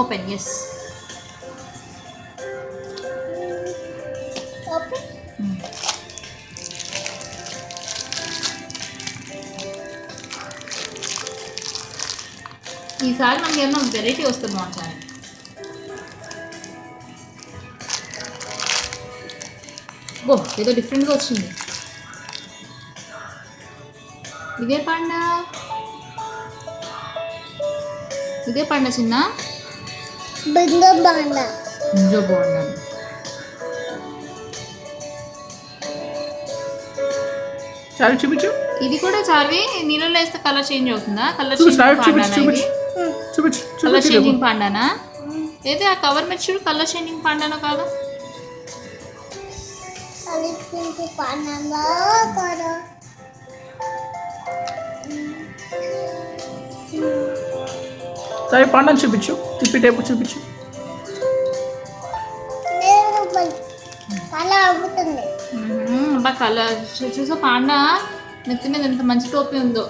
Open. Yes. Open. ఈసారి మనకి ఏమన్నా వెరైటీ వస్తే బాగుంటుంది. ఓ ఏదో డిఫరెంట్గా వచ్చింది. ఇదే పండా, ఇదే పండా చిన్న బింగో బాండా. ఇంజో బాగుండాలి. చాలు చూపించు. ఇది కూడా చార్వి నీళ్ళలో వేస్తే కలర్ చేంజ్ అవుతుందా? కలర్ చూపించు చేంజింగ్ పాండానా ఇది? చూపించు చూపించు కలర్ చూపించు. చేంజింగ్ పాండానా? అయితే ఆ కవర్ మీద చూడు, కలర్ చేంజింగ్ పాండానో కాదు. కలిపి పాండా కదా. సరే పండుని చూపించు, తిప్పి టేపు చూపించు. అలా అవుతుంది. అబ్బా కలర్ చూసా పాండా నెత్తి మీద ఎంత మంచి టోపీ ఉందో.